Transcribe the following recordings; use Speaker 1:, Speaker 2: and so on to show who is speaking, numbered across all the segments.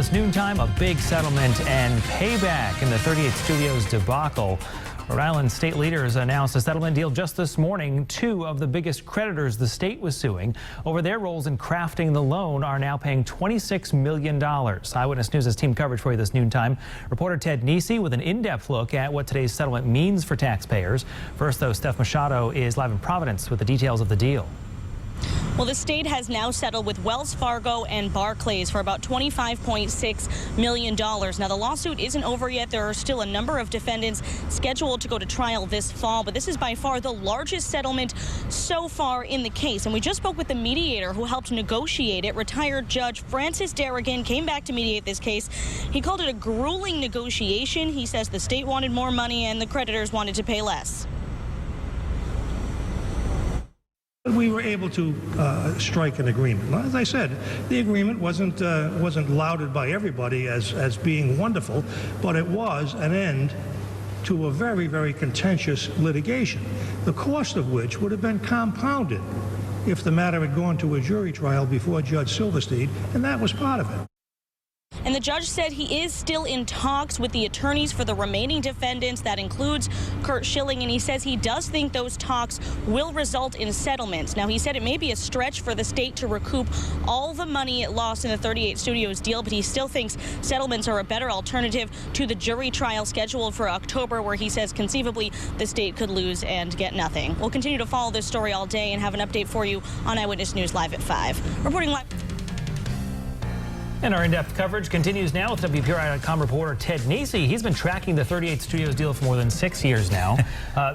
Speaker 1: Eyewitness Noontime, a big settlement and payback in the 38 Studios debacle. Rhode Island state leaders announced a settlement deal just this morning. Two of the biggest creditors the state was suing over their roles in crafting the loan are now paying $26 million. Eyewitness News' team coverage for you this noontime. Reporter Ted Nisi with an in-depth look at what today's settlement means for taxpayers. First, though, Steph Machado is live in Providence with the details of the deal.
Speaker 2: Well, the state has now settled with Wells Fargo and Barclays for about $25.6 million. Now, the lawsuit isn't over yet. There are still a number of defendants scheduled to go to trial this fall, but this is by far the largest settlement so far in the case. And we just spoke with the mediator who helped negotiate it. Retired Judge Francis Darrigan came back to mediate this case. He called it a grueling negotiation. He says the state wanted more money and the creditors wanted to pay less.
Speaker 3: We were able to strike an agreement. As I said, the agreement wasn't lauded by everybody as being wonderful, but it was an end to a very, very contentious litigation, the cost of which would have been compounded if the matter had gone to a jury trial before Judge Silverstein, and that was part of it.
Speaker 2: And the judge said he is still in talks with the attorneys for the remaining defendants. That includes Curt Schilling, and he says he does think those talks will result in settlements. Now, he said it may be a stretch for the state to recoup all the money it lost in the 38 Studios deal, but he still thinks settlements are a better alternative to the jury trial scheduled for October, where he says conceivably the state could lose and get nothing. We'll continue to follow this story all day and have an update for you on Eyewitness News Live at 5. Reporting live.
Speaker 1: And our in-depth coverage continues now with WPRI.com reporter Ted Nisi. He's been tracking the 38 Studios deal for more than 6 years now.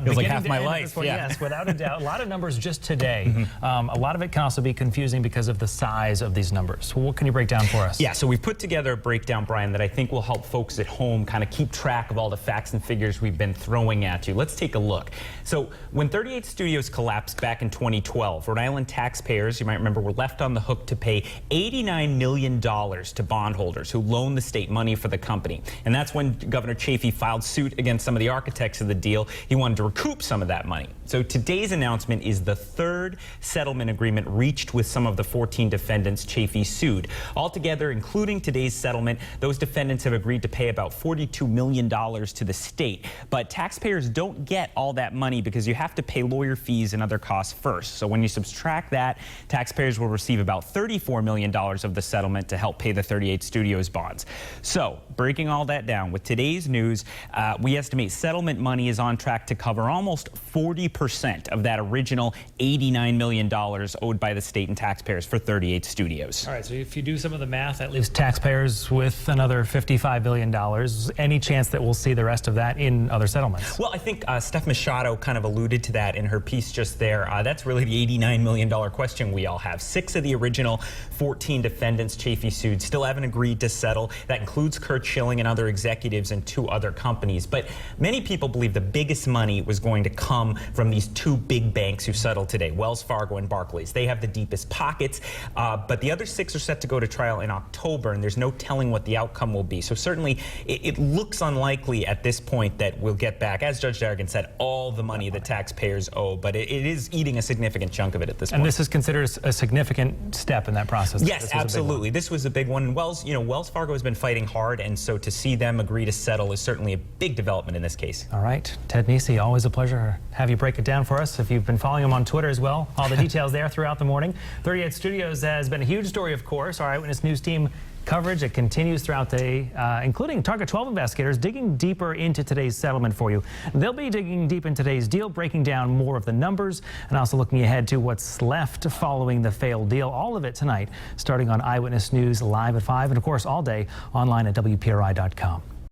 Speaker 4: Feels like half my life.
Speaker 1: Yes, without a doubt. A lot of numbers just today. A lot of it can also be confusing because of the size of these numbers. Well, what can you break down for us?
Speaker 4: Yeah, so we've put together a breakdown, Brian, that I think will help folks at home kind of keep track of all the facts and figures we've been throwing at you. Let's take a look. So when 38 Studios collapsed back in 2012, Rhode Island taxpayers, you might remember, were left on the hook to pay $89 million to bondholders who loaned the state money for the company. And that's when Governor Chafee filed suit against some of the architects of the deal. He wanted to recoup some of that money. So today's announcement is the third settlement agreement reached with some of the 14 defendants Chafee sued. Altogether, including today's settlement, those defendants have agreed to pay about $42 million to the state. But taxpayers don't get all that money because you have to pay lawyer fees and other costs first. So when you subtract that, taxpayers will receive about $34 million of the settlement to help pay the 38 Studios bonds. So breaking all that down, with today's news, we estimate settlement money is on track to cover almost 40% of that original $89 million owed by the state and taxpayers for 38 Studios.
Speaker 1: All right, so if you do some of the math, that leaves taxpayers with another $55 billion. Any chance that we'll see the rest of that in other settlements?
Speaker 4: Well, I think Steph Machado kind of alluded to that in her piece just there. That's really the $89 million question we all have. 6 of the original 14 defendants Chafee sued still haven't agreed to settle. That includes Curt Schilling and other executives and 2 other companies. But many people believe the biggest money was going to come from these 2 big banks who settled today, Wells Fargo and Barclays. They have the deepest pockets, but the other 6 are set to go to trial in October, and there's no telling what the outcome will be. So certainly it looks unlikely at this point that we'll get back, as Judge Darrigan said, all the money the taxpayers owe, but it is eating a significant chunk of it at this point.
Speaker 1: And this is considered a significant step in that process.
Speaker 4: Yes, absolutely. This was a big one. Wells Fargo has been fighting hard, and so to see them agree to settle is certainly a big development in this case.
Speaker 1: All right, Ted Nisi, always a pleasure to have you break it down for us. If you've been following him on Twitter as well, all the details there throughout the morning. 38 Studios has been a huge story, of course. Our Eyewitness News team coverage, it continues throughout the day, including Target 12 investigators digging deeper into today's settlement for you. They'll be digging deep in today's deal, breaking down more of the numbers, and also looking ahead to what's left following the failed deal. All of it tonight, starting on Eyewitness News Live at 5, and of course all day online at WPRI.com.